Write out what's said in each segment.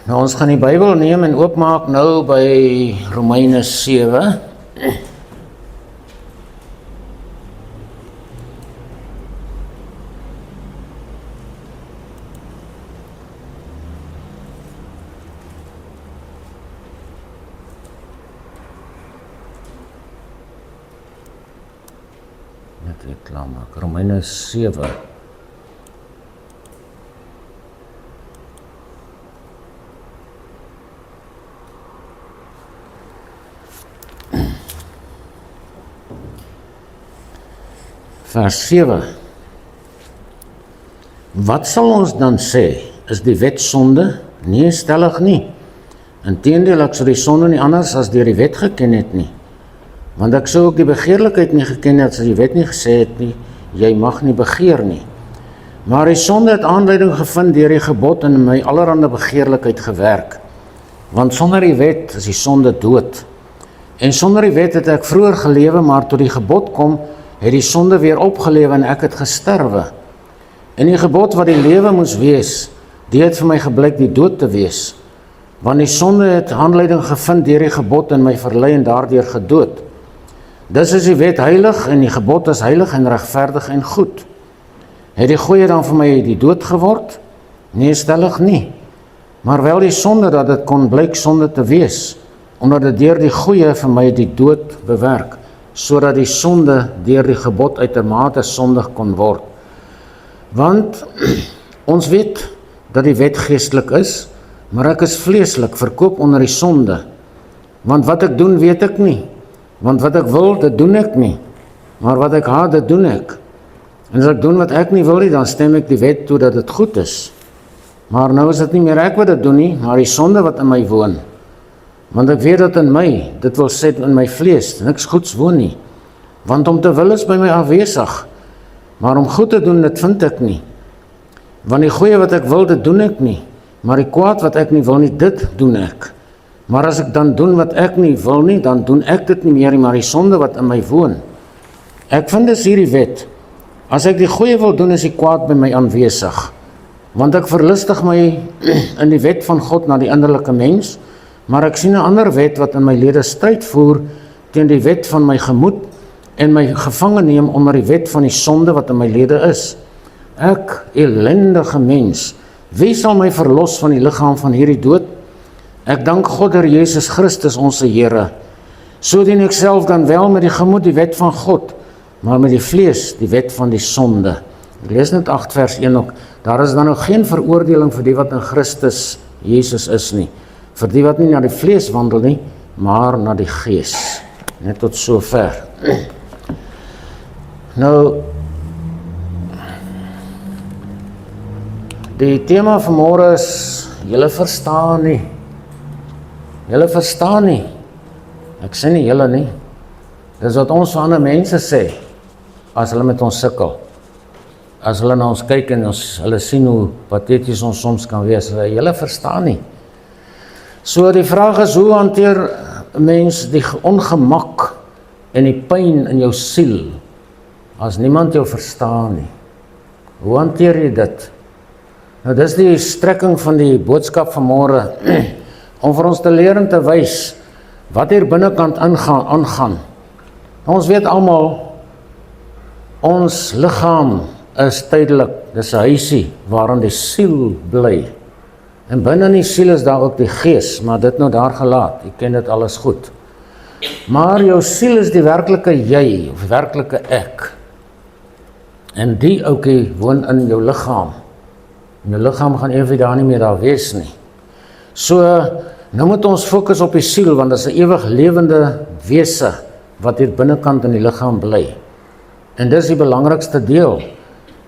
Nou, ons gaan die Bybel neem en oopmaak nou by Romeine 7. Net weer klaarmaak. Romeine 7. Vers 7. Wat sal ons dan sê? Is die wet sonde? Nee, stellig nie. Inteendeel, ek sou die sonde nie anders as deur die wet geken het nie. Want ek sou ook die begeerlikheid nie geken het as die wet nie gesê het nie, jy mag nie begeer nie. Maar die sonde het aanleiding gevind deur die gebod en in my allerhande begeerlikheid gewerk. Want sonder die wet is die sonde dood. En sonder die wet het ek vroeër gelewe, maar tot die gebod kom, het die sonde weer opgelewe en ek het gesterwe. En die gebod wat die lewe moes wees, die het vir my geblyk die dood te wees. Want die sonde het aanleiding gevind deur die gebod en my verlei en daardeur gedood. Dus is die wet heilig en die gebod is heilig en regverdig en goed. Het die goeie dan vir my die dood geword? Nee, stellig nie. Maar wel die sonde dat dit kon blyk sonde te wees, omdat dit deur die goeie vir my die dood bewerk, sodat die sonde deur die gebod uitermate sondig kon word. Want ons weet dat die wet geestelik is, maar ek is vleeslik, verkoop onder die sonde. Want wat ek doen, weet ek nie. Want wat ek wil, dit doen ek nie. Maar wat ek haat, dit doen ek. En as ek doen wat ek nie wil nie, dan stem ek die wet toe dat dit goed is. Maar nou is dit nie meer ek wat dit doen nie, maar die sonde wat in my woon. Want ek weet dat in my, dit wil sê in my vlees, niks goeds woon nie. Want om te wil is by my afwesig, maar om goed te doen, dit vind ek nie. Want die goeie wat ek wil, dit doen ek nie. Maar die kwaad wat ek nie wil nie, dit doen ek. Maar as ek dan doen wat ek nie wil nie, dan doen ek dit nie meer nie, maar die sonde wat in my woon. Ek vind dus hierdie wet. As ek die goeie wil doen, is die kwaad by my aanwesig. Want ek verlustig my in die wet van God na die innerlike mens, maar ek sien 'n ander wet wat in my lede stryd voer teen die wet van my gemoed en my gevange neem onder die wet van die sonde wat in my lede is. Ek, ellendige mens, wie sal my verlos van die liggaam van hierdie dood? Ek dank God deur Jesus Christus ons Here. So dien ek self dan wel met die gemoed die wet van God, maar met die vlees die wet van die sonde. Ek lees net 8 vers 1 ook. Daar is dan nou geen veroordeling vir die wat in Christus Jesus is nie. Vir die wat nie na die vlees wandel nie, maar na die gees. Net tot so ver. Nou, die tema van môre is, julle verstaan nie. Julle verstaan nie. Ek sê nie julle nie. Dis wat ons van ander mense sê, as hulle met ons sukkel. As hulle na ons kyk en hulle sien hoe patheties ons soms kan wees, julle verstaan nie. So die vraag is, hoe hanteer 'n mens die ongemak en die pyn in jou siel, as niemand jou verstaan nie? Hoe hanteer jy dit? Nou dis die strekking van die boodskap van môre, om vir ons te leer en te wys, wat hier binnekant aangaan. Ons weet almal, ons liggaam is tydelik, dis 'n huisie waarin die siel bly. En binne in die siel is daar ook die gees, maar dit nou daar gelaat, jy ken dit alles goed. Maar jou siel is die werklike jy, of werklike ek. En die oukie woon in jou liggaam. En jou liggaam gaan eendag daar nie meer daar wees nie. So, nou moet ons fokus op die siel, want dit is 'n ewig lewende wese, wat hier binnekant in die liggaam bly. En dis die belangrikste deel.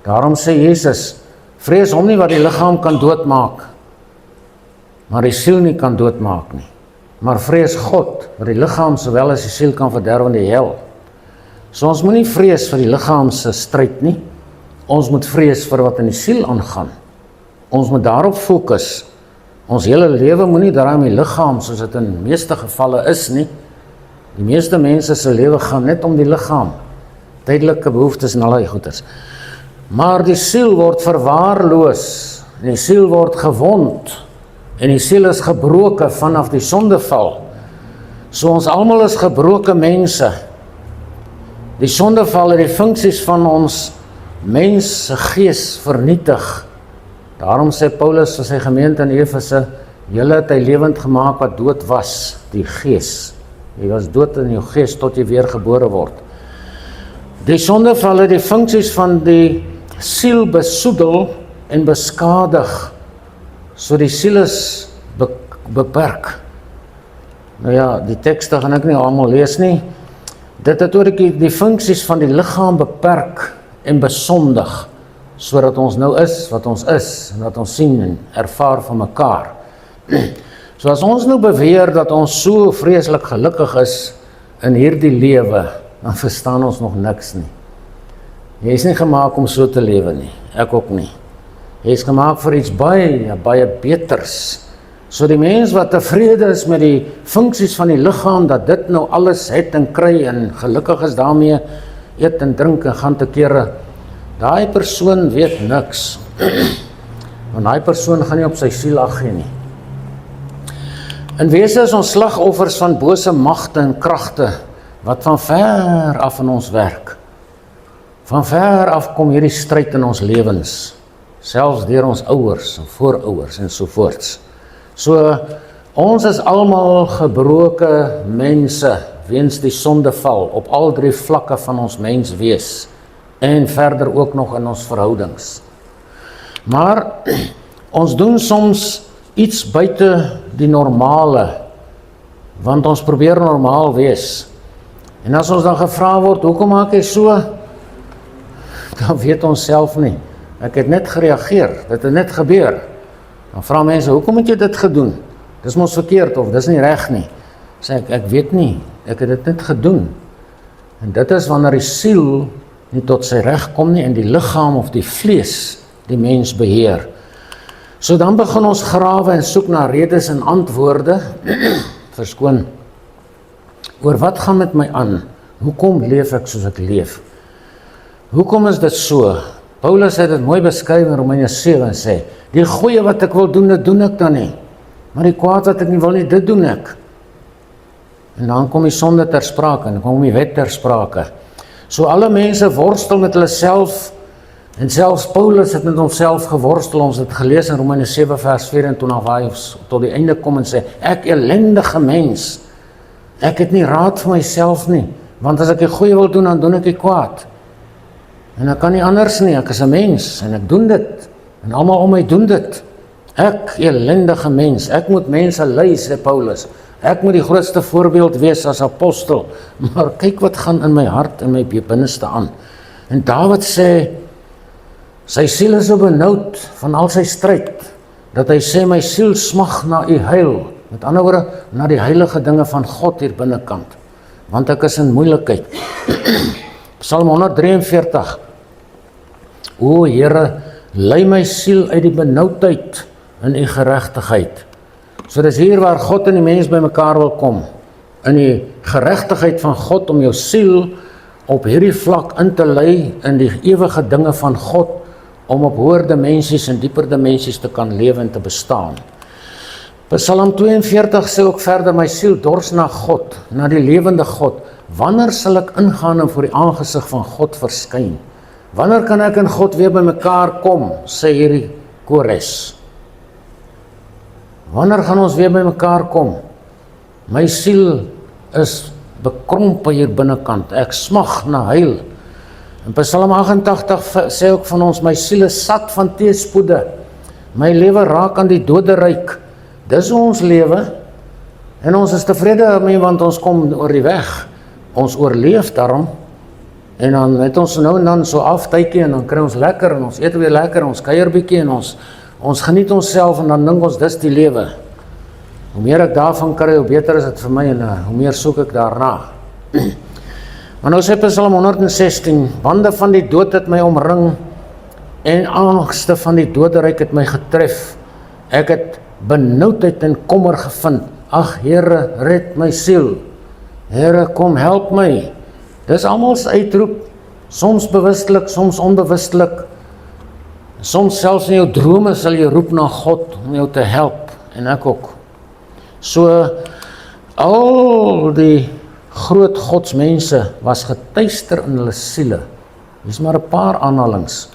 Daarom sê Jesus, vrees hom nie wat die liggaam kan doodmaak, maar die siel nie kan doodmaak nie. Maar vrees God, wat die liggaam sowel as die siel kan verderf in die hel. So ons moet nie vrees vir die liggaam se stryd nie, ons moet vrees vir wat in die siel aangaan. Ons moet daarop fokus. Ons hele lewe moet nie draai om die liggaam, soos dit in meeste gevalle is nie. Die meeste mense se lewe gaan net om die liggaam, tydelike behoeftes en allerlei goeders. Maar die siel word verwaarloos, die siel word gewond, En die siel is gebroken vanaf die sondeval. So ons almal is gebroke mense. Die sondeval het die funksies van ons mens se gees vernietig. Daarom sê Paulus vir sy gemeente in Efese, julle het hy lewend gemaak wat dood was, die gees. Jy was dood in jou gees tot jy weer gebore word. Die sondeval het die funksies van die siel besoedel en beskadig. So die siel is beperk. Nou ja, die tekste gaan ek nie allemaal lees nie. Dit het ook die funksies van die liggaam beperk en besondig, sodat ons nou is wat ons is, en wat ons sien en ervaar van mekaar. So as ons nou beweer dat ons so vreeslik gelukkig is in hierdie lewe, dan verstaan ons nog niks nie. Jy is nie gemaak om so te lewe nie, ek ook nie. Jy is gemaak vir iets baie beters. So die mens wat tevrede is met die funksies van die liggaam, dat dit nou alles het en kry en gelukkig is daarmee, eet en drink en gaan te kere, daai persoon weet niks. Want daai persoon gaan nie op sy siel ag gee nie. In wese is ons slagoffers van bose magte en kragte, wat van ver af in ons werk. Van ver af kom hierdie stryd in ons lewens, selfs deur ons ouers en voorouers en sovoorts. So, ons is almal gebroke mense, weens die sondeval, op al 3 vlakke van ons mens wees, en verder ook nog in ons verhoudings. Maar, ons doen soms iets buite die normale, want ons probeer normaal wees. En as ons dan gevra word, hoekom maak jy so? Dan weet ons self nie. Ek het net gereageer, dit het net gebeur. Dan vra mense, hoekom het jy dit gedoen? Dis mos verkeerd of dis nie reg nie. Sê ek weet nie, ek het dit net gedoen. En dit is wanneer die siel nie tot sy reg kom nie en die liggaam of die vlees die mens beheer. So dan begin ons grawe en soek na redes en antwoorde, verskoon, oor wat gaan met my aan? Hoekom leef ek soos ek leef? Hoekom is dit so? Paulus het dit mooi beskryf in Romeine 7 en sê, die goeie wat ek wil doen, dit doen ek dan nie. Maar die kwaad wat ek nie wil nie, dit doen ek. En dan kom die sonde ter sprake, en dan kom die wet ter sprake. So alle mense worstel met hulle self, en selfs Paulus het met homself geworstel, ons het gelees in Romeine 7 vers 24, waar hy tot die einde kom en sê, ek ellendige mens, ek het nie raad vir myself nie, want as ek die goeie wil doen, dan doen ek die kwaad. En ek kan nie anders nie, ek is 'n mens, en ek doen dit, en almal om my doen dit. Ek, ellendige mens, ek moet mense lei, sê Paulus. Ek moet die grootste voorbeeld wees as apostel, maar kyk wat gaan in my hart en my binneste aan. En Dawid sê, sy siel is so benoud van al sy stryd, dat hy sê, my siel smag na u heil, met ander woorde, na die heilige dinge van God hier binnekant, want ek is in moeilikheid. Psalm 143, o Here, lei my siel uit die benoudheid in u geregtigheid. So dis hier waar God en die mens by mekaar wil kom, in die geregtigheid van God, om jou siel op hierdie vlak in te lei, in die ewige dinge van God, om op hoër dimensies en dieper dimensies te kan lewe en te bestaan. Psalm 42 sê ook verder, my siel dors na God, na die lewende God. Wanneer sal ek ingaan en voor die aangesig van God verskyn? Wanneer kan ek en God weer by mekaar kom, sê hierdie Kores. Wanneer gaan ons weer by mekaar kom? My siel is bekrompe hier binnekant, ek smag na heil. En Psalm 88 sê ook van ons, my siel is sat van teëspoede, my lewe raak aan die doderyk. Dis ons lewe, en ons is tevrede daarmee, want ons kom oor die weg, ons oorleef daarom, en dan het ons nou en dan so aftykie, en dan kry ons lekker, en ons eet weer lekker, en ons kuier bietjie, en ons geniet onsself, en dan dink ons, dis die lewe. Hoe meer ek daarvan kry, hoe beter is dit vir my, en hoe meer soek ek daarna. Maar nou sê Psalm 116, bande van die dood het my omring, en angste van die doderyk het my getref. Ek het benoudheid en kommer gevind. Ag Here, red my siel. Here, kom help my. Dis almal se uitroep, soms bewustelik, soms onbewustelik. Soms selfs in jou drome sal jy roep na God om jou te help. en ek ook. So, al die groot godsmense was getuister in hulle siele. Hier is maar 'n paar aanhalings.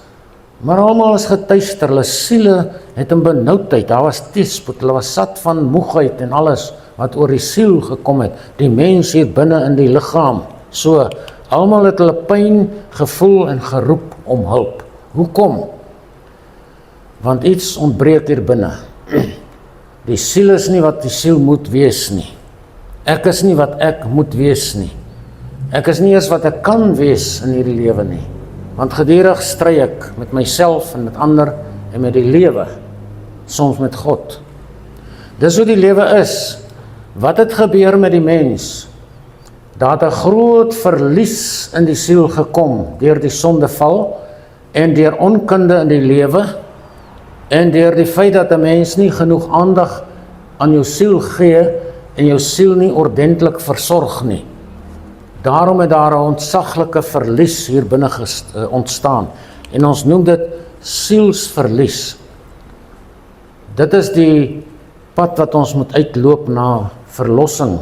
Maar almal is getuister, hulle siele het in benoudheid, daar was teëspoed, hulle was sat van moegheid en alles wat oor die siel gekom het, die mens hier binne in die liggaam. So, almal het hulle pyn gevoel en geroep om hulp. Hoekom? Want iets ontbreek hier binne. Die siel is nie wat die siel moet wees nie. Ek is nie wat ek moet wees nie. Ek is nie eens wat ek kan wees in hierdie lewe nie. Want gedurig stry ek met myself en met ander en met die lewe, soms met God. Dis hoe die lewe is. Wat het gebeur met die mens? Daar het 'n groot verlies in die siel gekom deur die sondeval en deur onkunde in die lewe en deur die feit dat 'n mens nie genoeg aandag aan jou siel gee en jou siel nie ordentlik versorg nie. Daarom het daar 'n ontsaglike verlies hier binne ontstaan. En ons noem dit sielsverlies. Dit is die pad wat ons moet uitloop na verlossing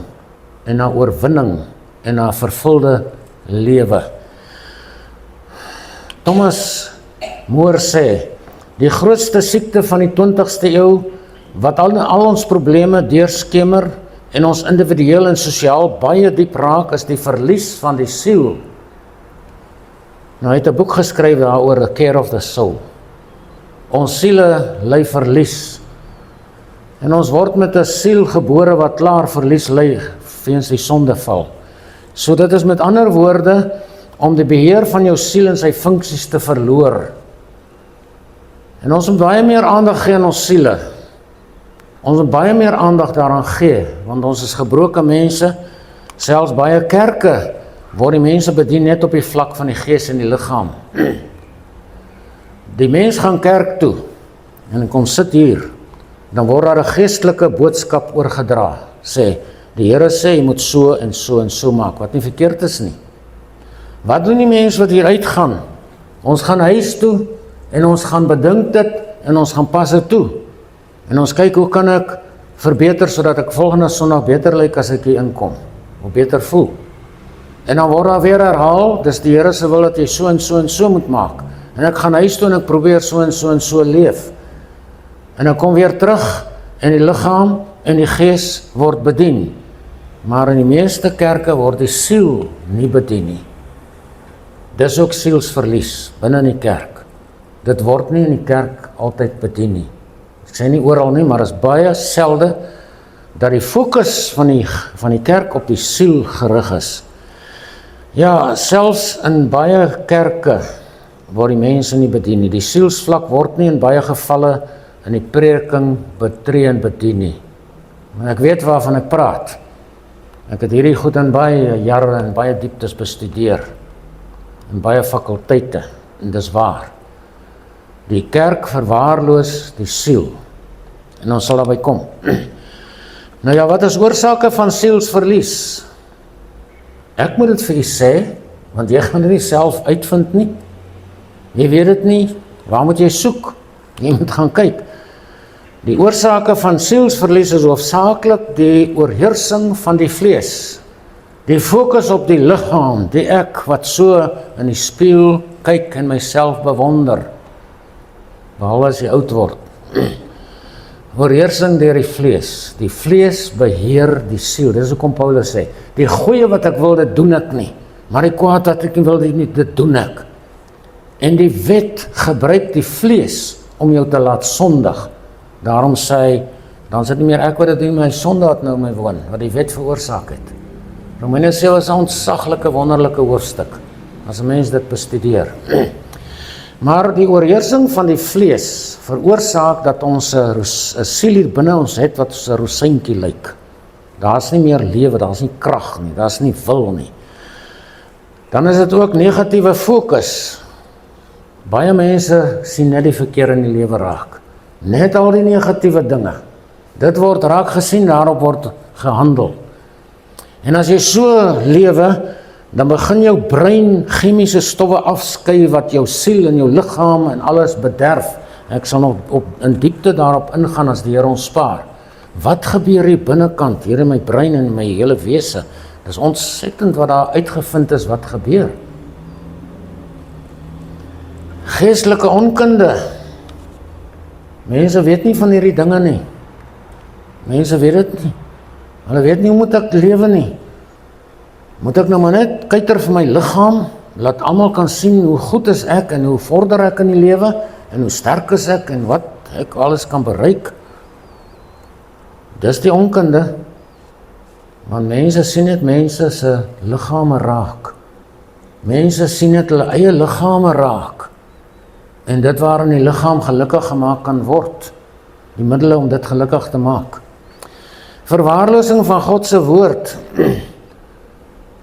en na oorwinning en na vervulde lewe. Thomas More sê, die grootste siekte van die 20ste eeu, wat al ons probleme deurskemer en ons individueel en sosiaal baie diep raak, is die verlies van die siel. Nou, hy het 'n boek geskryf daaroor, The Care of the Soul. Ons siele ly verlies. En ons word met 'n siel gebore wat klaar verlies ly weens die sondeval. So dit is met ander woorde om die beheer van jou siel en sy funksies te verloor. En ons moet baie meer aandag gee aan ons siele. Ons moet baie meer aandag daaraan gee, want ons is gebroke mense, selfs baie kerke word die mense bedien net op die vlak van die gees en die liggaam. Die mens gaan kerk toe, en hy kom sit hier, dan word daar 'n geestelike boodskap oorgedra, sê, die Here sê, jy moet so en so en so maak, wat nie verkeerd is nie. Wat doen die mense wat hier uitgaan? Ons gaan huis toe, en ons gaan bedink dit, en ons gaan pas dit toe. En ons kyk, hoe kan ek verbeter, sodat ek volgende Sondag beter lyk as ek hier inkom, of beter voel. En dan word daar weer herhaal, dis die Here se wil dat jy so en so en so moet maak. En ek gaan huis toe en ek probeer so en so en so leef. En ek kom weer terug, en die liggaam en die gees word bedien. Maar in die meeste kerke word die siel nie bedien nie. Dis ook sielsverlies binne in die kerk. Dit word nie in die kerk altyd bedien nie. Ek sê nie oral nie, maar is baie selde dat die fokus van die kerk op die siel gerig is. Ja, selfs in baie kerke word die mense nie bedien nie. Die sielsvlak word nie in baie gevalle in die prediking betree en bedien nie. Maar ek weet waarvan ek praat. Ek het hierdie goed in baie jare en baie dieptes bestudeer. In baie fakulteite, en dis waar. Die kerk verwaarloos die siel. En ons sal daarby kom. Nou ja, wat is oorsake van sielsverlies? Ek moet dit vir u sê, want jy gaan dit nie self uitvind nie. Jy weet dit nie, waar moet jy soek? Jy moet gaan kyk. Die oorsake van sielsverlies is hoofsaaklik die oorheersing van die vlees. Die fokus op die liggaam, die ek wat so in die spieël kyk en myself bewonder. Behalwe as jy oud word. Oorheersing deur die vlees. Die vlees beheer die siel. Dis hoekom Paulus sê, die goeie wat ek wil, dit doen ek nie. Maar die kwaad wat ek nie wil, dit doen ek. En die wet gebruik die vlees om jou te laat sondig. Daarom sê hy, dan is dit nie meer ek wat dit doen, my sonde wat nou my woon, wat die wet veroorsaak het. Romeine sê, was 'n ontsaglike, wonderlike hoofstuk, as 'n mens dit bestudeer. Maar die oorheersing van die vlees veroorsaak dat ons 'n siel hier binne ons het wat soos 'n rosientjie lyk. Daar's nie meer lewe, daar's nie krag nie, daar's nie wil nie. Dan is dit ook negatiewe fokus. Baie mense sien net die verkeer in die lewe raak. Net al die negatiewe dinge. Dit word raak gesien, daarop word gehandel. En as jy so lewe, dan begin jou brein chemiese stowwe afskei wat jou siel en jou liggaam en alles bederf. Ek sal nog in diepte daarop ingaan as die Here ons spaar. Wat gebeur hier binnekant, hier in my brein en in my hele wese? Dis ontsettend wat daar uitgevind is wat gebeur. Geestelike onkunde. Mense weet nie van hierdie dinge nie. Mense weet dit nie. Hulle weet nie hoe moet ek lewe nie. Moet ek nou maar net kyker vir my liggaam, laat almal kan sien hoe goed is ek en hoe vorder ek in die lewe en hoe sterk is ek en wat ek alles kan bereik. Dis die onkunde. Want mense sien net mense se liggame raak. Mense sien net hulle eie liggame raak. En dit waarin die liggaam gelukkig gemaak kan word. Die middele om dit gelukkig te maak. Verwaarlosing van God se woord.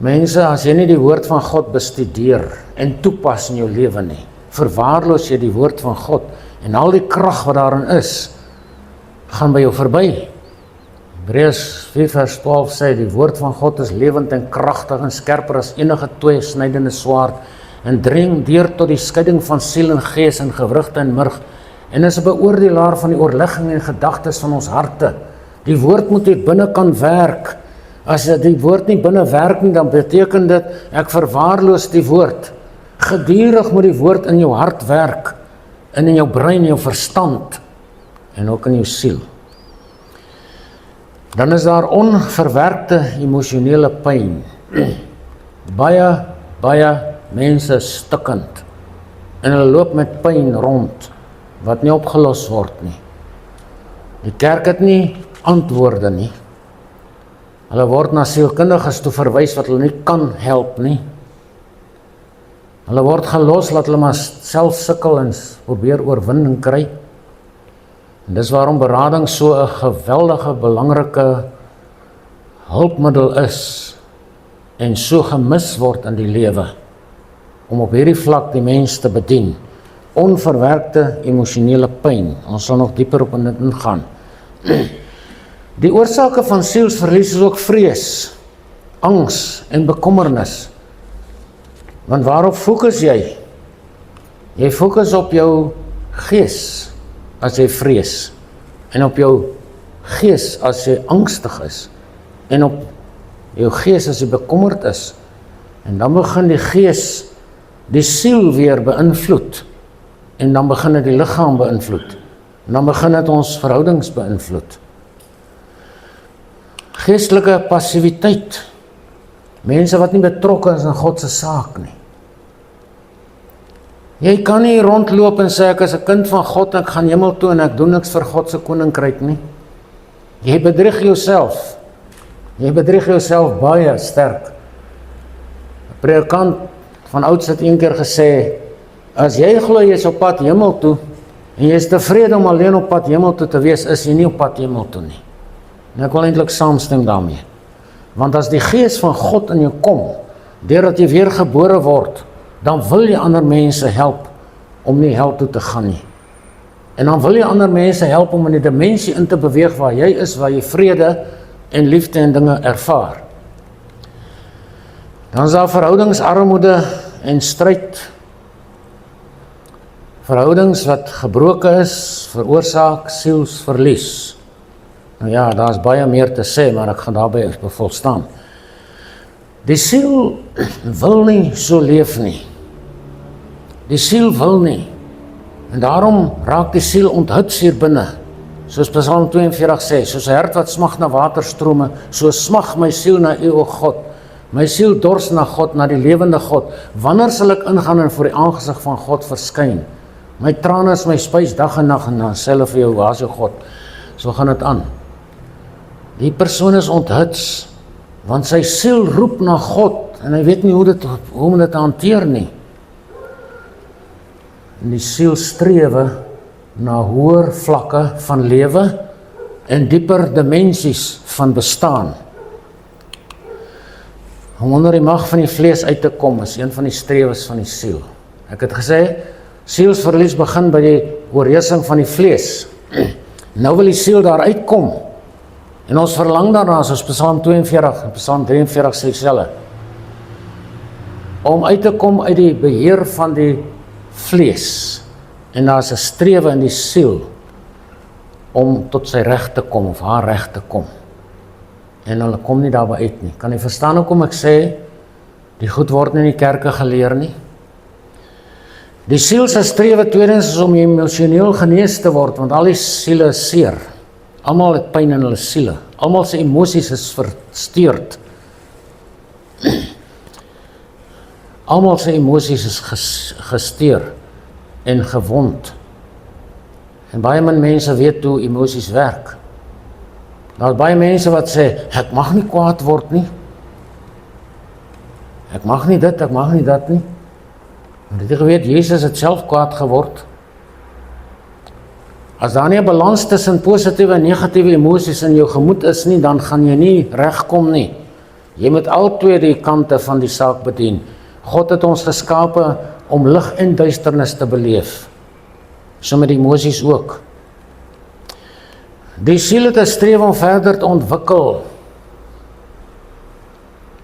Mense, as jy nie die woord van God bestudeer en toepas in jou lewe nie, verwaarloos jy die woord van God en al die krag wat daarin is, gaan by jou verby. Hebreërs 4 vers 12 sê, die woord van God is lewend en kragtig en skerper as enige tweesnydende swaard en dring deur tot die skeiding van siel en gees en gewrigte en murg en is 'n beoordelaar van die oorlegging en gedagtes van ons harte. Die woord moet hier binne kan werk. As die woord nie binne werk nie, dan beteken dit, ek verwaarloos die woord. Gedurig moet die woord in jou hart werk, en in jou brein, jou verstand, en ook in jou siel. Dan is daar onverwerkte emosionele pyn. Baie mense stikkend, en hulle loop met pyn rond, wat nie opgelos word nie. Die kerk het nie antwoorde nie. Hulle word na sielkundiges toe verwys wat hulle nie kan help nie. Hulle word gelos, laat hulle maar self sukkel en probeer oorwinning kry. En dis waarom berading so 'n geweldige, belangrike hulpmiddel is en so gemis word in die lewe, om op hierdie vlak die mens te bedien. Onverwerkte emosionele pyn. Ons sal nog dieper op in dit ingaan. Die oorsake van sielsverlies is ook vrees, angs en bekommernis. Want waarop fokus jy? Jy fokus op jou gees as jy vrees, en op jou gees as jy angstig is, en op jou gees as jy bekommerd is. En dan begin die gees die siel weer beïnvloed, en dan begin dit die liggaam beïnvloed, en dan begin dit ons verhoudings beïnvloed. Geestelike passiwiteit. Mense wat nie betrokke is in God se saak nie. Jy kan nie rondloop en sê ek is 'n kind van God, ek gaan hemel toe en ek doen niks vir God se koninkryk nie. Jy bedrieg jouself. Jy bedrieg jouself baie sterk. 'n Predikant van ouds het een keer gesê, as jy glo jy is op pad hemel toe en jy is tevrede om alleen op pad hemel toe te wees, is jy nie op pad hemel toe nie. En ek wil eintlik saamstem daarmee. Want as die gees van God in jou kom, deurdat jy weer gebore word, dan wil jy ander mense help om nie hel toe te gaan nie. En dan wil jy ander mense help om in die dimensie in te beweeg waar jy is, waar jy vrede en liefde en dinge ervaar. Dan is daar verhoudingsarmoede en stryd. Verhoudings wat gebroken is, veroorsaak sielsverlies. Nou ja, daar is baie meer te sê, maar ek gaan daarby volstaan. Die siel wil nie so leef nie. Die siel wil nie. En daarom raak die siel onthuts hier binne. Soos Psalm 42 sê, soos 'n hert wat smag na waterstrome, so smag my siel na U, o God. My siel dors na God, na die lewende God. Wanneer sal ek ingaan en voor die aangesig van God verskyn? My trane is my spys dag en nag, en dan sê hulle vir jou, waar is jou God? So gaan dit aan. Die persoon is onthuts, want sy siel roep na God, en hy weet nie hoe om dit te hanteer nie. En die siel strewe na hoër vlakke van lewe en dieper dimensies van bestaan. Om onder die mag van die vlees uit te kom is een van die strewes van die siel. Ek het gesê, sielsverlies begin by die oorheersing van die vlees. Nou wil die siel daar uitkom. En ons verlang daarna, soos Psalm 42 en Psalm 43 sê dieselfde, om uit te kom uit die beheer van die vlees. En daar is 'n strewe in die siel om tot sy reg te kom, of haar reg te kom. En hulle kom nie daarby uit nie. Kan jy verstaan hoekom ek sê, die goed word nie in die kerke geleer nie? Die siel se strewe tweedens is om emosioneel genees te word, want al die siele is seer. Almal het pyn in hulle siele. Almal se emosies is versteurd. Almal se emosies is gesteur en gewond. En baie min mense weet hoe emosies werk. Daar is baie mense wat sê, ek mag nie kwaad word nie. Ek mag nie dit, ek mag nie dat nie. Want het jy geweet, Jesus het self kwaad geword. As daar nie 'n balans tussen positiewe en negatiewe emosies in jou gemoed is nie, dan gaan jy nie regkom nie. Jy moet al twee die kante van die saak bedien. God het ons geskape om lig en duisternis te beleef. So met die emosies ook. Die siel het 'n streef om verder te ontwikkel.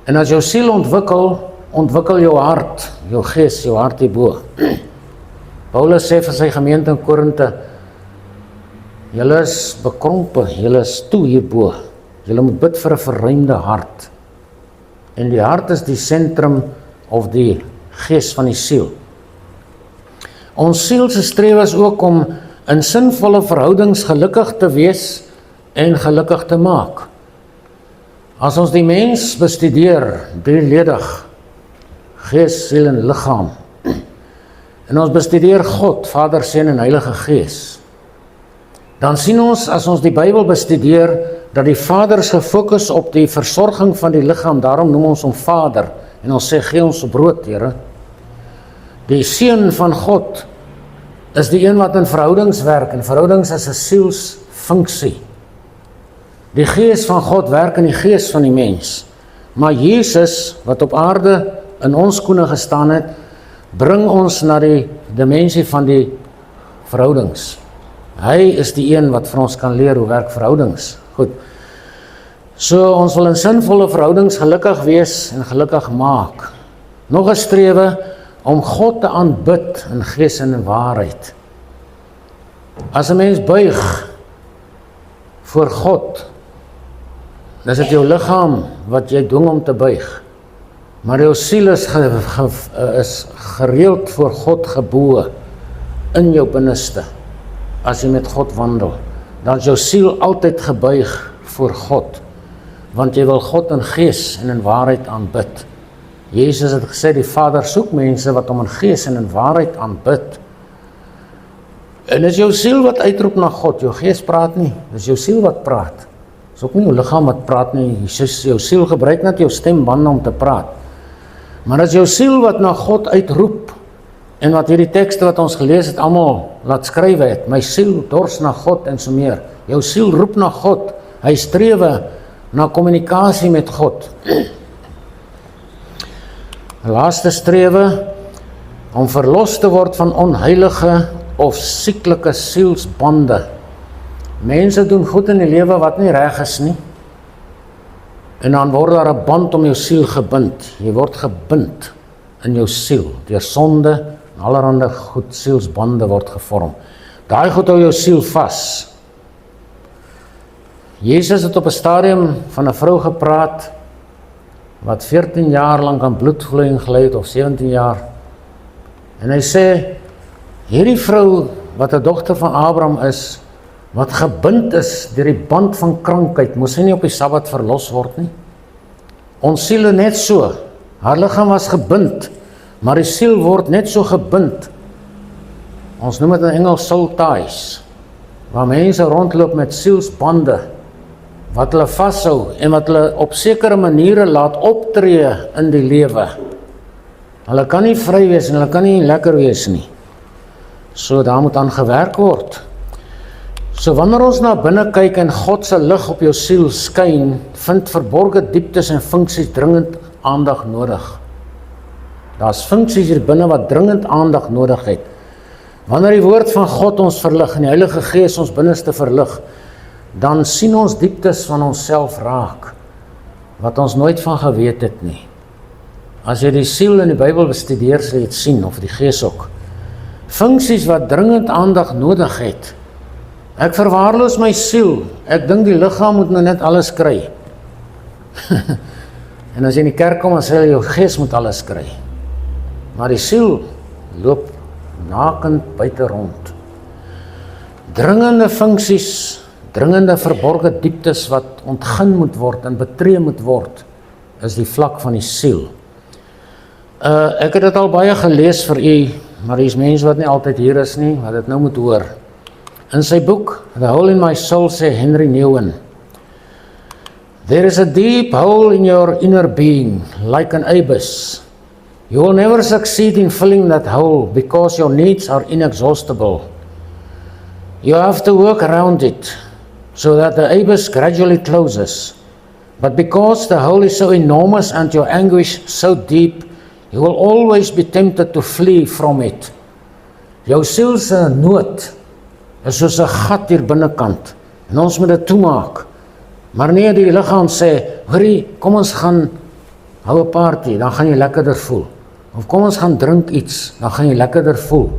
En as jou siel ontwikkel jou hart, jou gees, jou hart hierbo. Paulus sê vir sy gemeente in Korinte, julle is bekrompe, julle is toe hierbo. Julle moet bid vir 'n verruimde hart. En die hart is die sentrum of die gees van die siel. Ons siel se streef is ook om in sinvolle verhoudings gelukkig te wees en gelukkig te maak. As ons die mens bestudeer, drieledig, gees, siel en liggaam, en ons bestudeer God, Vader, Seun en Heilige Gees, dan sien ons, as ons die Bybel bestudeer, dat die Vader is gefokus op die versorging van die liggaam, daarom noem ons hom Vader, en ons sê, gee ons brood, Here. Die Seun van God is die een wat in verhoudings werk, en verhoudings is 'n sielsfunksie. Die Gees van God werk in die gees van die mens, maar Jesus, wat op aarde in ons skoene gestaan het, bring ons na die dimensie van die verhoudings. Hy is die een wat vir ons kan leer hoe werk verhoudings. Goed. So ons wil in sinvolle verhoudings gelukkig wees en gelukkig maak. Nog 'n strewe om God te aanbid in gees en in waarheid. As 'n mens buig voor God, dan is dit jou liggaam wat jy dwing om te buig. Maar jou siel is gereeld voor God gebo in jou binneste. As jy met God wandel, dan is jou siel altyd gebuig voor God, want jy wil God in gees en in waarheid aanbid. Jesus het gesê, die Vader soek mense wat hom in gees en in waarheid aanbid. En is jou siel wat uitroep na God, jou gees praat nie, dis jou siel wat praat. Dis ook nie jou liggaam wat praat nie, jou siel gebruik net jou stembande om te praat. Maar as jou siel wat na God uitroep, en wat hierdie tekste wat ons gelees het, almal laat skrywe het, my siel dors na God en so meer. Jou siel roep na God, hy strewe na kommunikasie met God. Laaste strewe, om verlos te word van onheilige of sieklike sielsbande. Mense doen goed in die lewe wat nie reg is nie, en dan word daar 'n band om jou siel gebind. Jy word gebind in jou siel, deur sonde en allerhande goed sielsbande word gevorm. Daai goed hou jou siel vas. Jesus het op 'n stadium van 'n vrou gepraat, wat 14 jaar lank aan bloedvloeiing gely het, of 17 jaar. En hy sê, hierdie vrou, wat 'n dogter van Abraham is, wat gebind is deur die band van krankheid, moes sy nie op die Sabbat verlos word nie. Ons siele net so, haar liggaam was gebind, maar die siel word net so gebind. Ons noem dit in Engels soul ties, waar mense rondloop met sielsbande, wat hulle vashou en wat hulle op sekere maniere laat optree in die lewe. Hulle kan nie vry wees en hulle kan nie lekker wees nie. So daar moet aan gewerk word. So wanneer ons na binne kyk en God se lig op jou siel skyn, vind verborge dieptes en funksies dringend aandag nodig. Daar's funksies hier binne wat dringend aandag nodig het. Wanneer die woord van God ons verlig en die Heilige Gees ons binneste verlig, dan sien ons dieptes van onsself raak, wat ons nooit van geweet het nie. As jy die siel in die Bybel bestudeer, sal jy dit sien, of die Gees ook. Funksies wat dringend aandag nodig het, Ek verwaarloos my siel. Ek dink die liggaam moet nou net alles kry. En as jy in die kerk kom, dan sê jy, jou gees moet alles kry. Maar die siel loop nakend buite rond. Dringende funksies, dringende verborge dieptes wat ontgin moet word en betree moet word, is die vlak van die siel. Ek het dit al baie gelees vir u, maar die mense wat nie altyd hier is nie, wat dit nou moet hoor. In sy boek, The Hole in My Soul, sê Henry Nouwen, there is a deep hole in your inner being, like an abyss. You will never succeed in filling that hole because your needs are inexhaustible. You have to work around it so that the abyss gradually closes. But because the hole is so enormous and your anguish so deep, you will always be tempted to flee from it. Jou siel se nood is soos 'n gat hier binnekant en ons moet dit toemaak. Maar nee, die liggaam sê, hoorie, kom ons gaan hou 'n party, dan gaan jy lekkerder voel. Of kom ons gaan drink iets, dan gaan jy lekkerder voel.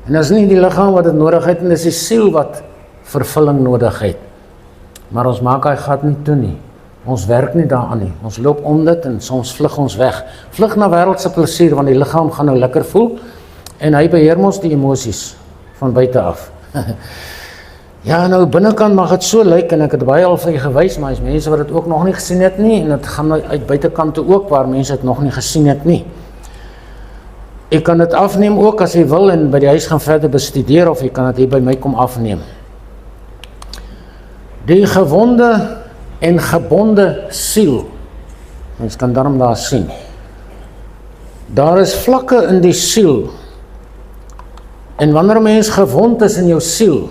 En dis nie die liggaam wat dit nodig het, en dis die siel wat vervulling nodig het. Maar ons maak hy gat nie toe nie. Ons werk nie daaraan nie. Ons loop om dit en soms vlug ons weg. Vlug na wêreldse plesier, want die liggaam gaan nou lekker voel, en hy beheer ons die emosies van buite af. Ja, nou binnekant mag dit so lyk, en ek het baie al vir gewys, maar is mense wat dit ook nog nie gesien het nie, en dit gaan nou uit buitekant toe ook, waar mense dit nog nie gesien het nie. Ek kan dit afneem ook as jy wil, en by die huis gaan verder bestudeer, of jy kan dit hier by my kom afneem. Die gewonde en gebonde siel, mens kan daarom daar sien, daar is vlakke in die siel, en wanneer 'n mens gewond is in jou siel,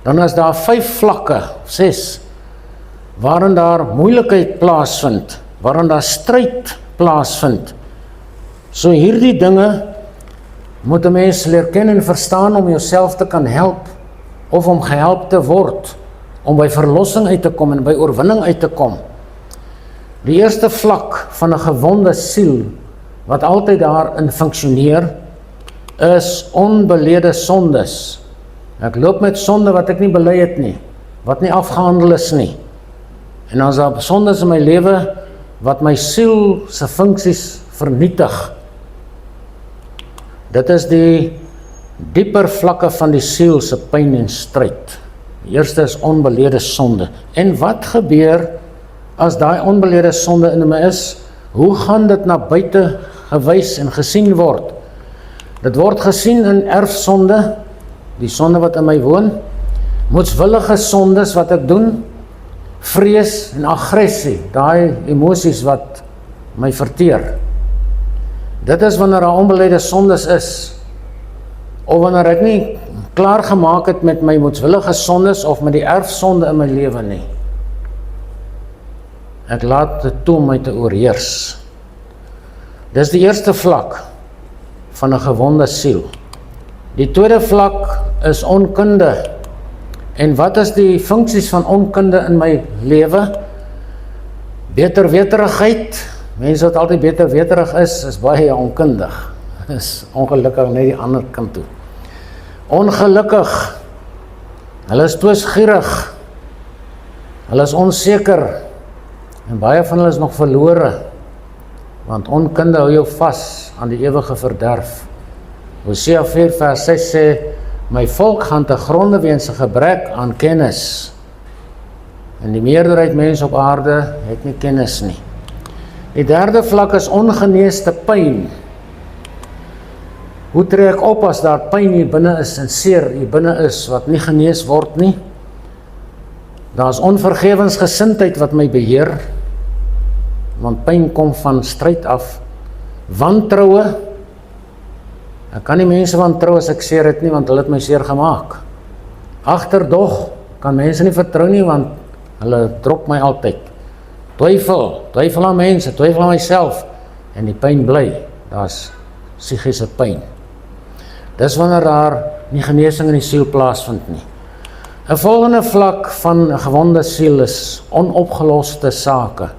dan is daar 5 vlakke, 6, waarin daar moeilikheid plaasvind, waarin daar stryd plaasvind. So hierdie dinge moet 'n mens leer ken en verstaan om jouself te kan help, of om gehelp te word, om by verlossing uit te kom en by oorwinning uit te kom. Die eerste vlak van 'n gewonde siel, wat altyd daarin funksioneer, is onbelede sondes. Ek loop met sonde wat ek nie bely het nie, wat nie afgehandel is nie. En as daar sondes in my lewe, wat my siel se funksies vernietig, dit is die dieper vlakke van die siel se pyn en stryd. Die eerste is onbelede sonde. En wat gebeur as daai onbelede sonde in my is? Hoe gaan dit na buite gewys en gesien word? Dit word gesien in erfsonde, die sonde wat in my woon, moedswillige sondes wat ek doen, vrees en aggressie, daai emosies wat my verteer. Dit is wanneer daar onbelede sondes is, of wanneer ek nie klaar gemaak het met my moedswillige sondes of met die erfsonde in my lewe nie. Ek laat dit toe om my te oorheers. Dis die eerste vlak van 'n gewonde siel. Die tweede vlak is onkunde. En wat is die funksies van onkunde in my lewe? Beterweterigheid. Mense wat altyd beterweterig is baie onkundig. Is ongelukkig net die ander kant toe. Ongelukkig. Hulle is twisgierig. Hulle is onseker. En baie van hulle is nog verlore. Want onkunde hou jou vas aan die ewige verderf. Hosea 4 vers 6 sê, my volk gaan te gronde weens 'n gebrek aan kennis. En die meerderheid mense op aarde het nie kennis nie. Die derde vlak is ongeneesde pyn. Hoe tree ek op as daar pyn hier binne is en seer hier binne is wat nie genees word nie? Daar is onvergewensgesindheid wat my beheer, want pyn kom van stryd af. Wantroue. Ek kan nie mense wantrou as ek seer het nie, want hulle het my seer gemaak. Agterdog, kan mense nie vertrou nie, want hulle drop my altyd. Twyfel aan mense, twyfel aan myself, en die pyn bly, daar's psigiese pyn. Dis wanneer daar nie genesing in die siel plaasvind nie. 'n volgende vlak van 'n gewonde siel is onopgeloste sake.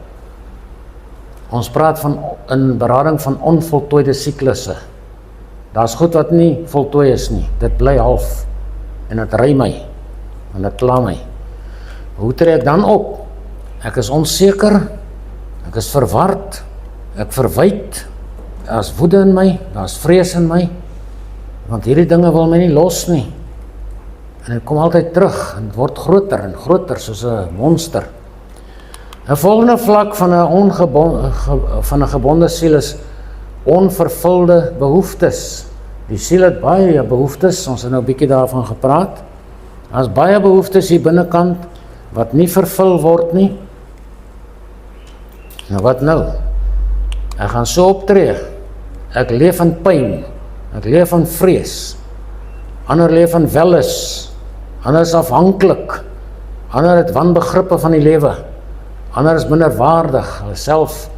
Ons praat van in berading van onvoltooide siklusse. Daar's goed wat nie voltooi is nie, dit bly half, en dit ry my, want dit kla my. Hoe tree ek dan op? Ek is onseker, ek is verward, ek verwyd, daar is woede in my, daar is vrees in my, want hierdie dinge wil my nie los nie. En dit kom altyd terug, en word groter en groter, soos 'n monster. 'n volgende vlak van 'n gebonde siel is onvervulde behoeftes. Die siel het baie behoeftes, ons het nou 'n bietjie daarvan gepraat. Daar is baie behoeftes hier binnekant, wat nie vervul word nie. Nou wat nou? Ek gaan so optree. Ek leef in pyn. Ek leef in vrees. Ander leef in welis. Ander is afhanklik. Ander het wanbegrippe van die lewe. Ander is minderwaardig. Hulle self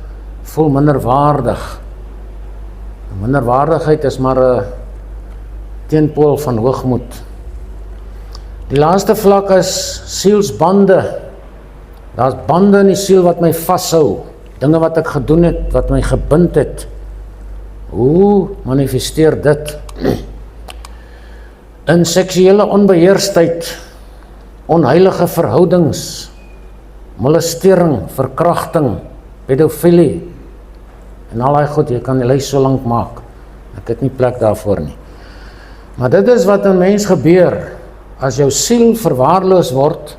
voel minderwaardig. Minderwaardigheid is maar 'n teenpool van hoogmoed. Die laaste vlak is sielsbande. Daar's bande in die siel wat my vashou. Dinge wat ek gedoen het, wat my gebind het. Hoe manifesteer dit? In seksuele onbeheerstheid, onheilige verhoudings, molestering, verkrachting, pedofilie, en al die goed, jy kan die lys so lank maak. Ek het nie plek daarvoor nie. Maar dit is wat 'n mens gebeur, as jou siel verwaarloos word,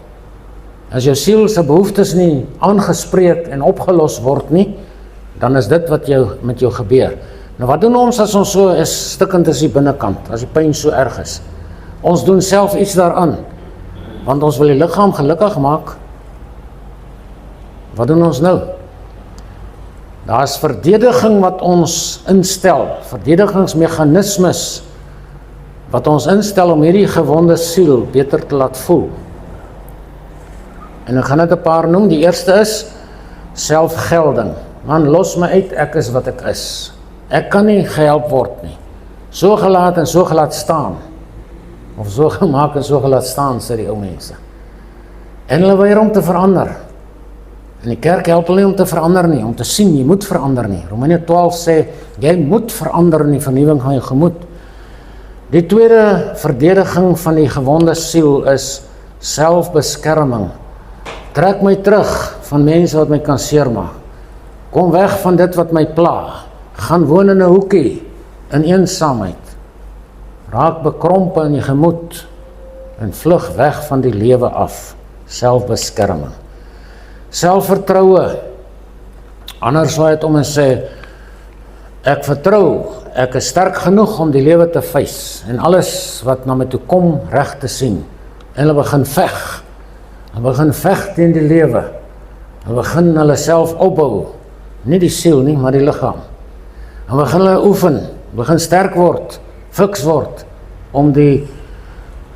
as jou siel se behoeftes nie aangespreek en opgelos word nie, dan is dit wat met jou gebeur. Nou wat doen ons as ons so is stikkend is die binnekant, as die pyn so erg is? Ons doen self iets daaraan, want ons wil die liggaam gelukkig maak. Wat doen ons nou? Daar is verdediging wat ons instel, verdedigingsmeganismes wat ons instel om hierdie gewonde siel beter te laat voel. En ek gaan dit 'n paar noem. Die eerste is selfgelding. Man, los my uit, ek is wat ek is. Ek kan nie gehelp word nie. So gelaat en so gelaat staan. Of so gemaak en so gelaat staan, sê die ou mense. En hulle weier om te verander. En die kerk help hulle nie om te verander nie, om te sien, jy moet verander nie. Romeine 12 sê, jy moet verander in die vernuwing van jou gemoed. Die tweede verdediging van die gewonde siel is selfbeskerming. Trek my terug van mense wat my kan seermaak. Kom weg van dit wat my pla. Gaan woon in 'n hoekie, in eensaamheid. Raak bekrompe in die gemoed en vlug weg van die lewe af. Selfbeskerming. Selfvertroue. Anders sou dit om en sê, ek vertrou, ek is sterk genoeg om die lewe te face en alles wat na my toe kom reg te sien. En hulle begin veg. Hulle begin veg teen die lewe. Hulle begin hulle self opbou. Nie die siel nie, maar die liggaam. Hulle begin hulle oefen, begin sterk word, fiks word, om die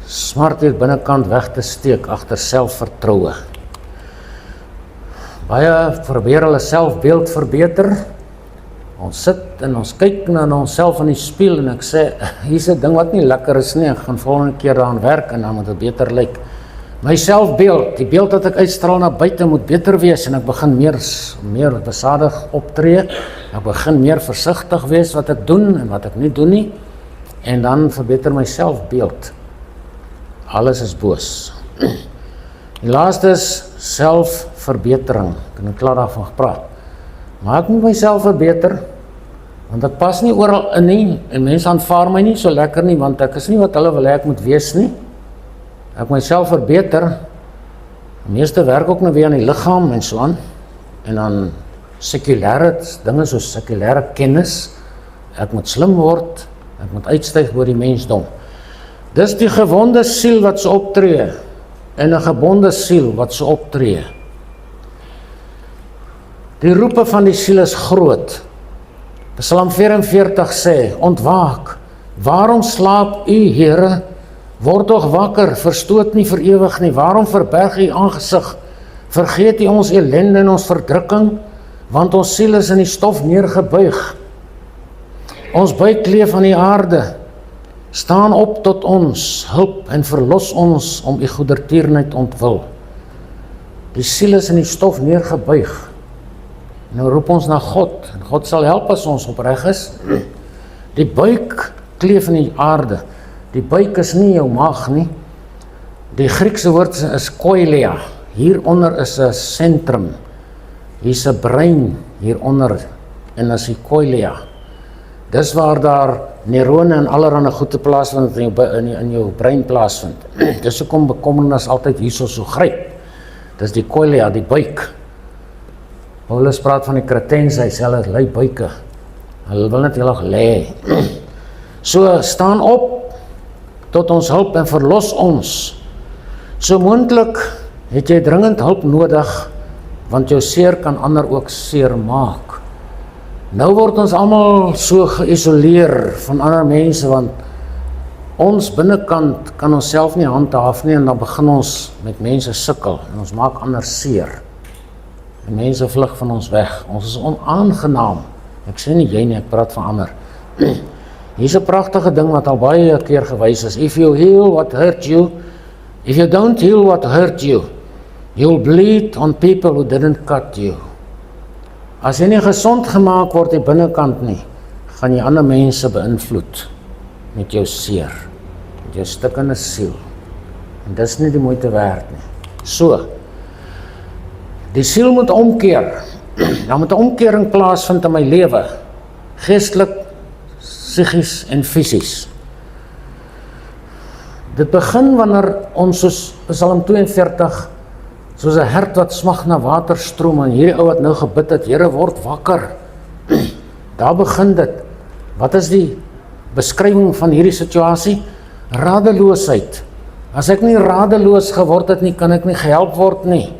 smart hier binnekant weg te steek agter selfvertroue. Baie probeer hulle selfbeeld verbeter. Ons sit en ons kyk na onsself in die spieël en ek sê, hier's 'n ding wat nie lekker is nie, ek gaan volgende keer daaraan werk en dan moet dit beter lyk. My selfbeeld, die beeld wat ek uitstraal na buite moet beter wees en ek begin meer besadig optree. Ek begin meer versigtig wees wat ek doen en wat ek nie doen nie. En dan verbeter my selfbeeld. Alles is boos. Die laaste is selfverbetering. Ek het klaar daarvan gepraat. Maar ek moet myself verbeter, want ek pas nie oral in nie, en mense aanvaar my nie so lekker nie, want ek is nie wat hulle wil hê ek moet wees nie. Ek myself verbeter, die meeste werk ook nou weer aan die liggaam en so aan, en dan sekulêre dinge soos sekulêre kennis, ek moet slim word, ek moet uitstyg oor die mensdom. Dis die gewonde siel wat so optree, en 'n gebonde siel wat so optree. Die roepe van die siel is groot. Psalm 44 sê, ontwaak, waarom slaap u, Here? Word tog wakker, verstoot nie vir ewig nie. Waarom verberg u aangesig? Vergeet u ons ellende en ons verdrukking, want ons siel is in die stof neergebuig. Ons buik kleef aan die aarde. Staan op tot ons hulp en verlos ons om u goedertierenheid ontwil. Die siel is in die stof neergebuig. Nou roep ons na God, en God sal help as ons opreg is. Die buik kleef in die aarde. Die buik is nie jou maag nie. Die Griekse woord is koilia. Hieronder is 'n sentrum. Hier's 'n brein hieronder en is die koilia. Dis waar daar neurone en allerlei goede plaasvind in jou brein plaasvind. Dis hoekom bekommernis altyd hierso so gryp. Dis die koilia, die buik. Paulus praat van die kretens, hy sê hulle lê buike. Hulle wil net heel erg lê. So staan op tot ons hulp en verlos ons. So moontlik het jy dringend hulp nodig, want jou seer kan ander ook seer maak. Nou word ons almal so geïsoleer van ander mense, want ons binnekant kan ons self nie handhaaf nie, en dan begin ons met mense sukkel, en ons maak ander seer. En mense vlug van ons weg. Ons is onaangenaam. Ek sê nie jy nie, ek praat van ander. Hier's 'n pragtige ding wat al baie keer gewys is. If you heal what hurt you, if you don't heal what hurt you, you'll bleed on people who didn't cut you. As jy nie gesond gemaak word die binnekant nie, gaan jy ander mense beïnvloed met jou seer, met jou stikkende siel. En dis nie die moeite werd nie. So, die siel moet omkeer. Daar moet 'n omkering plaasvind in my lewe, geestelik, psigies en fisies. Dit begin wanneer ons soos Psalm 42, soos 'n hert wat smag na waterstroom, en hierdie ou wat nou gebid het, Here word wakker. Daar begin dit. Wat is die beskrywing van hierdie situasie? Radeloosheid. As ek nie radeloos geword het nie, kan ek nie gehelp word nie.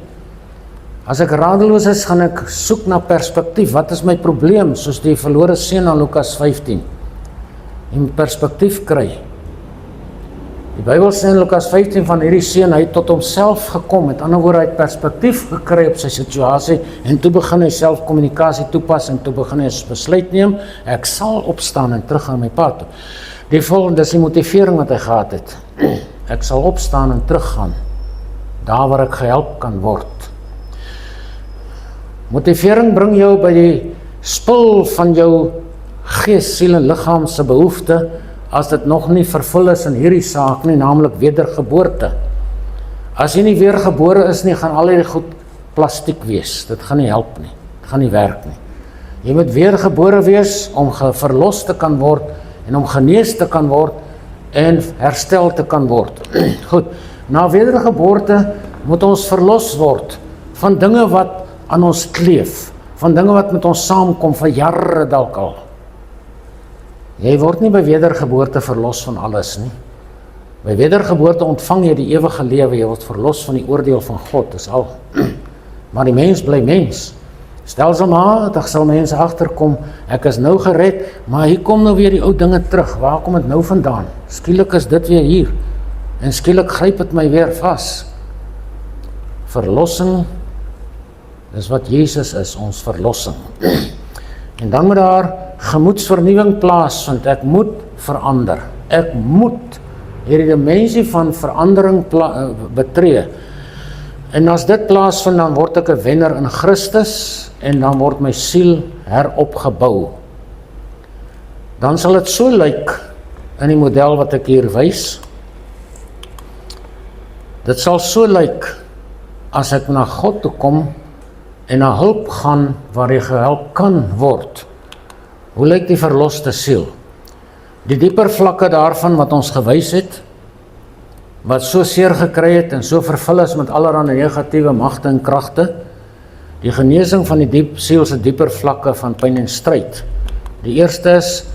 As ek radeloos is, gaan ek soek na perspektief. Wat is my probleem? Soos die verlore seun in Lukas 15. Jy moet perspektief kry. Die Bybel sê in Lukas 15 van hierdie seun, hy het tot homself gekom. Met ander woorde, hy het perspektief gekry op sy situasie, en toe begin hy self kommunikasie toepas, en toe begin hy 'n besluit neem, ek sal opstaan en terug aan my pad toe. Die volgende is die motivering wat hy gehad het. Ek sal opstaan en teruggaan, daar waar ek gehelp kan word. Motivering bring jou by die spul van jou gees, siel en liggaam se behoefte, as dit nog nie vervul is in hierdie saak nie, naamlik wedergeboorte. As jy nie weergebore is nie, gaan al hierdie goed plastiek wees. Dit gaan nie help nie, dit gaan nie werk nie. Jy moet weergebore wees om verlos te kan word, en om genees te kan word, en herstel te kan word. Goed, na wedergeboorte moet ons verlos word van dinge wat aan ons kleef, van dinge wat met ons saamkom vir jare dalk al. Jy word nie by wedergeboorte verlos van alles nie. By wedergeboorte ontvang jy die ewige lewe, jy word verlos van die oordeel van God, dis al. Maar die mens bly mens. Stelselmatig sal mense agterkom, ek is nou gered, maar hier kom nou weer die ou dinge terug. Waar kom dit nou vandaan? Skielik is dit weer hier, en skielik gryp dit my weer vas. Verlossing, dis wat Jesus is, ons verlossing. En dan moet daar gemoedsvernuwing plaasvind. Ek moet verander. Ek moet hierdie dimensie van verandering betree. En as dit plaasvind, dan word ek 'n wenner in Christus, en dan word my siel heropgebou. Dan sal dit so lyk in die model wat ek hier wys. Dit sal so lyk as ek na God toe kom en na hulp gaan waar jy gehelp kan word. Hoe lyk die verloste siel? Die dieper vlakke daarvan wat ons gewys het, wat so seer gekry het en so vervul is met allerlei negatiewe magte en kragte, die genesing van die siel se dieper vlakke van pyn en stryd. Die eerste is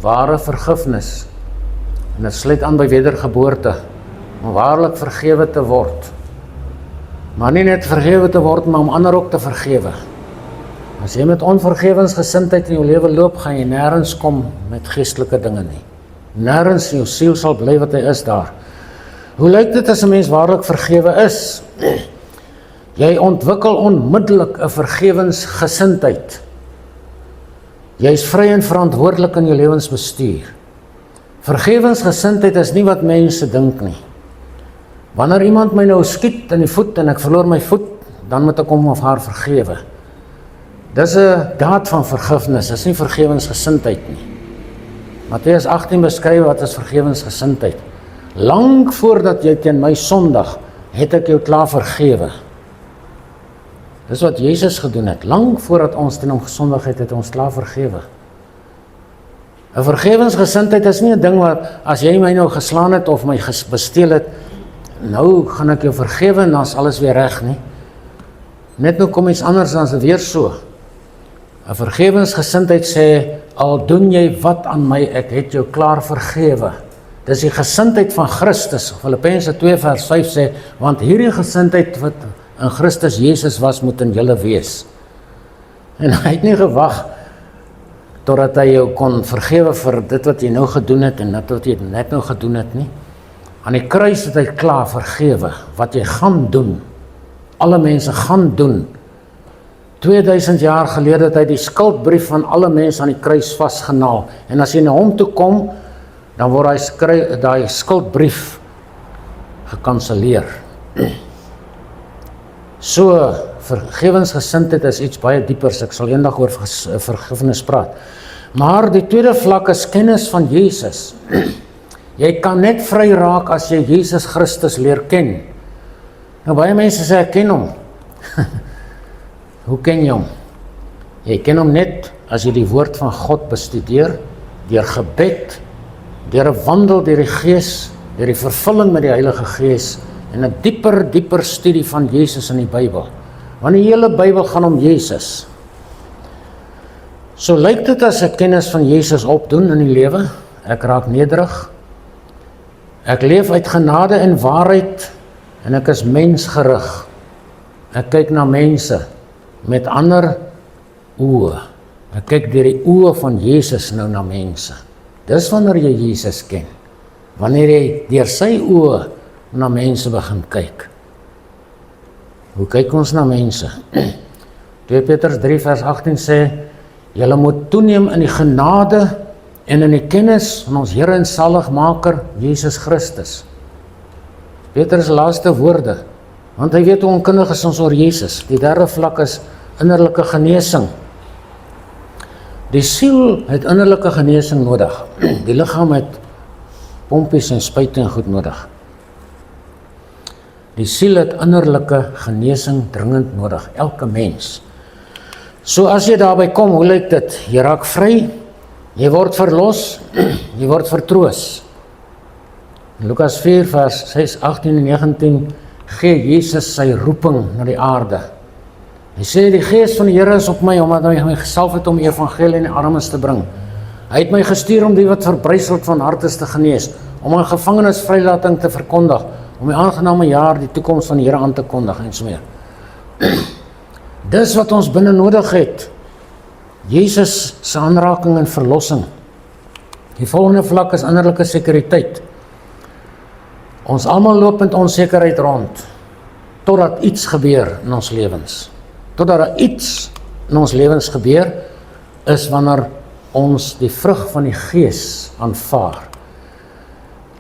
ware vergifnis, en dit sluit aan by wedergeboorte, om waarlik vergewe te word. Maar nie net vergewe te word, maar om ander ook te vergewe. As jy met onvergewensgesindheid in jou lewe loop, gaan jy nêrens kom met geestelike dinge nie. Nêrens, jou siel sal bly wat hy is daar. Hoe lyk dit as 'n mens waarlik vergewe is? Jy ontwikkel onmiddellik 'n vergewensgesindheid. Jy is vry en verantwoordelik in jou lewensbestuur. Vergewensgesindheid is nie wat mense dink nie. Wanneer iemand my nou skiet in die voet en ek verloor my voet, dan moet ek hom of haar vergewe. Dis 'n daad van vergifnis, dis nie vergewensgesindheid nie. Matteus 18 beskryf wat is vergewensgesindheid. Lang voordat jy teen my sondig, het ek jou klaar vergewe. Dis wat Jesus gedoen het. Lang voordat ons teen hom gesondig het ons klaar vergewe. 'n Vergewensgesindheid is nie 'n ding wat, as jy my nou geslaan het of my besteel het, nou gaan ek jou vergewe en dan is alles weer reg nie. Net nou kom iets anders, dan is dit weer so. 'n Vergewensgesindheid sê, al doen jy wat aan my, ek het jou klaar vergewe. Dis die gesindheid van Christus. Filippense 2 vers 5 sê, want hierdie gesindheid wat in Christus Jesus was, moet in julle wees. En hy het nie gewag totdat hy jou kon vergewe vir dit wat jy nou gedoen het en dit wat jy net nou gedoen het nie. Aan die kruis het hy klaar vergewe, wat jy gaan doen. Alle mense gaan doen. 2000 jaar gelede het hy die skuldbrief van alle mense aan die kruis vasgenaal. En as jy na hom toe kom, dan word daai skuldbrief gekanseleer. So, vergewensgesindheid is iets baie diepers. Ek sal eendag oor vergifnis praat. Maar die tweede vlak is kennis van Jesus. Jy kan net vry raak as jy Jesus Christus leer ken. Nou baie mense sê, ek ken hom. Hoe ken jy hom? Jy ken hom net as jy die woord van God bestudeer, deur gebed, deur 'n wandel deur die Gees, deur die vervulling met die Heilige Gees, en 'n dieper studie van Jesus in die Bybel. Want die hele Bybel gaan om Jesus. So lyk dit as ek kennis van Jesus opdoen in die lewe. Ek raak nederig. Ek leef uit genade en waarheid, en ek is mensgerig. Ek kyk na mense met ander oë. Ek kyk deur die oë van Jesus nou na mense. Dis wanneer jy Jesus ken. Wanneer jy deur sy oë na mense begin kyk. Hoe kyk ons na mense? 2 Petrus 3 vers 18 sê, julle moet toeneem in die genade en in die kennis van ons Here en Saligmaker Jesus Christus. Petrus laaste woorde, want hy weet hoe onkundig is ons oor Jesus. Die derde vlak is innerlike genesing. Die siel het innerlike genesing nodig. Die liggaam het pompies en spuite en goed nodig. Die siel het innerlike genesing dringend nodig, elke mens. So as jy daarby kom, hoe lyk dit? Jy raak vry, jy word verlos, jy word vertroos. In Lukas 4 vers 6, 18 en 19 gee Jesus sy roeping na die aarde. Hy sê, die Gees van die Here is op my, omdat hy my gesalf het om die evangelie in die armes te bring. Hy het my gestuur om die wat verbryseld van hartes te genees, om aan gevangenes vrylating te verkondig, om die aangename jaar, die toekoms van die Here aan te kondig, en so meer. Dis wat ons binne nodig het. Jesus se aanraking en verlossing. Die volgende vlak is innerlike sekuriteit. Ons almal loop met onsekerheid rond, totdat iets gebeur in ons lewens. Totdat er iets in ons lewens gebeur, is wanneer ons die vrug van die Gees aanvaar.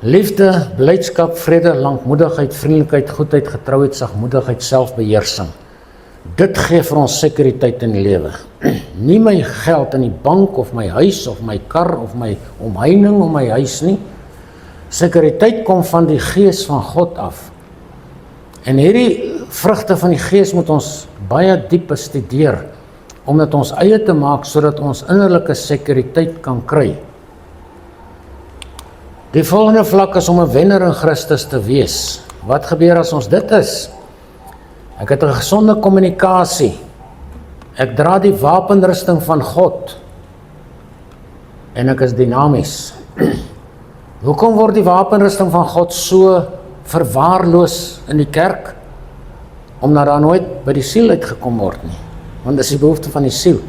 Liefde, blydskap, vrede, lankmoedigheid, vriendelikheid, goedheid, getrouheid, sagmoedigheid, selfbeheersing. Dit gee vir ons sekuriteit in die lewe. Nie my geld in die bank, of my huis, of my kar, of my omheining om my huis nie. Sekuriteit kom van die Gees van God af. En hierdie vrugte van die Gees moet ons baie diep bestudeer, om dit ons eie te maak, sodat ons innerlike sekuriteit kan kry. Die volgende vlak is om 'n wenner in Christus te wees. Wat gebeur as ons dit is? Ek het 'n gesonde kommunikasie. Ek dra die wapenrusting van God. En ek is dinamies. Hoekom word die wapenrusting van God so verwaarloos in die kerk? Omdat daar nooit by die siel uitgekom word nie. Want dis die behoefte van die siel.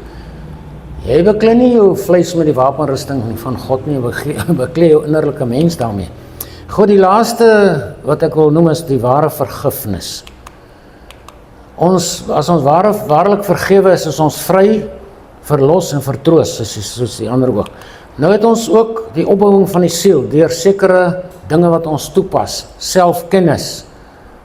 Jy beklee nie jou vleis met die wapenrusting van God nie, beklee jou innerlike mens daarmee. Goed, die laaste wat ek wil noem is die ware vergifnis. As ons waarlik vergewe is ons vry, verlos en vertroos, soos die ander ook. Nou het ons ook die opbouing van die siel, deur sekere dinge wat ons toepas, selfkennis.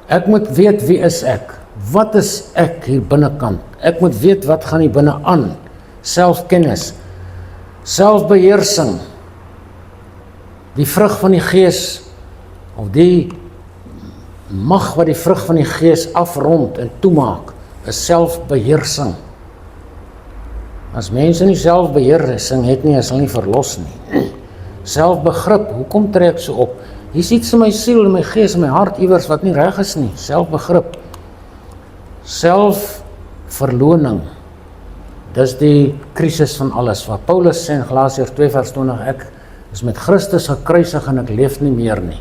Ek moet weet wie is ek, wat is ek hier binnekant, ek moet weet wat gaan hier binne aan, selfkennis, selfbeheersing, die vrug van die Gees, of die mag wat die vrug van die Gees afrond en toemaak, is selfbeheersing. As mense nie selfbeheersing het nie, is hulle nie verlos nie. Selfbegrip, hoekom trek so op? Hier is iets in my siel, in my gees, in my hart iewers wat nie reg is nie. Selfbegrip. Selfverloning. Dis die krisis van alles. Wat Paulus sê in Galasiërs 2 vers 20, ek is met Christus gekruisig en ek leef nie meer nie.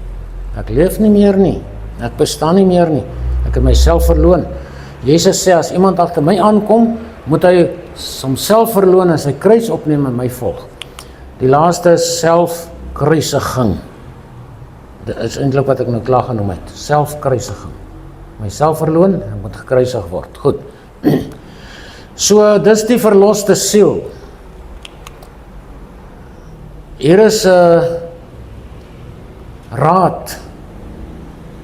Ek leef nie meer nie. Ek bestaan nie meer nie. Ek het myself verloon. Jesus sê, as iemand agter my aankom, moet hy homself verloon en sy kruis opneem en my volg. Die laaste is selfkruisiging. Dit is eintlik wat ek nou klaar genoem het. Selfkruisiging. Myself verloon en moet gekruisig word. Goed. So, dis die verloste siel. Hier is 'n raad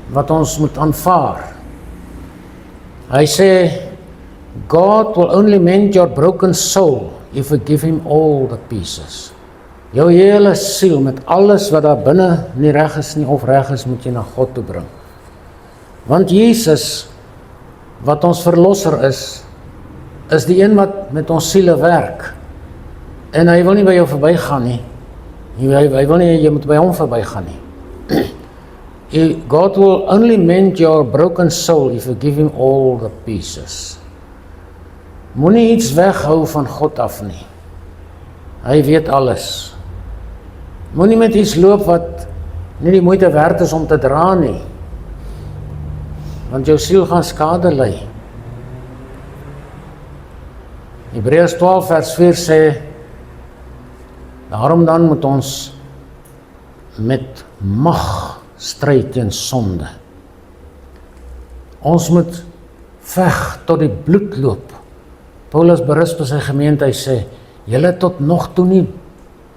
wat ons moet aanvaar. Hy sê, God will only mend your broken soul if you give him all the pieces. Jou hele siel met alles wat daar binne nie reg is nie of reg is, moet jy na God toe bring. Want Jesus, wat ons verlosser is die een wat met ons siele werk. En hy wil nie by jou verbygaan nie. Hy wil nie, jy moet by hom verbygaan nie. God will only mend your broken soul if you give him all the pieces. Moenie iets weghou van God af nie. Hy weet alles. Moenie met iets loop wat nie die moeite werd is om te dra nie. Want jou siel gaan skade ly. Hebreërs 12 vers 4 sê, daarom dan moet ons met mag stry teen sonde. Ons moet veg tot die bloed loop. Paulus berusp sy gemeente, hy sê, julle tot nog toe nie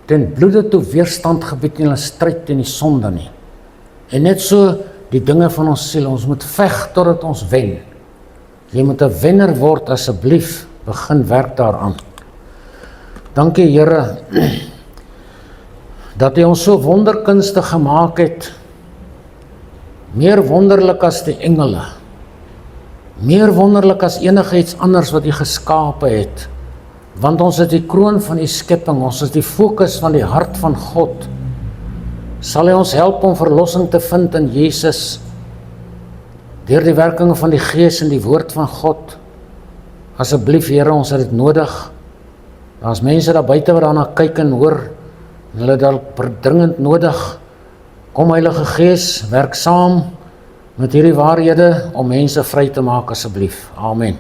ten bloede toe weerstand gebied nie, hulle stryd teen die sonde nie. En net so die dinge van ons siel, ons moet veg totdat ons wen. Jy moet 'n wenner word, asseblief, begin werk daaraan. Dankie Here, dat hy ons so wonderkunstig gemaak het, meer wonderlik as die engele, meer wonderlik as enigiets anders wat hy geskape het, want ons is die kroon van die skepping, ons is die fokus van die hart van God. Sal hy ons help om verlossing te vind in Jesus, deur die werking van die Gees en die woord van God. Asseblief Here, ons het dit nodig. Daar's mense daar buite wat daarna kyk en hoor, en hulle dalk dringend nodig. Kom Heilige Gees, werk saam met hierdie waarhede om mense vry te maak asseblief. Amen.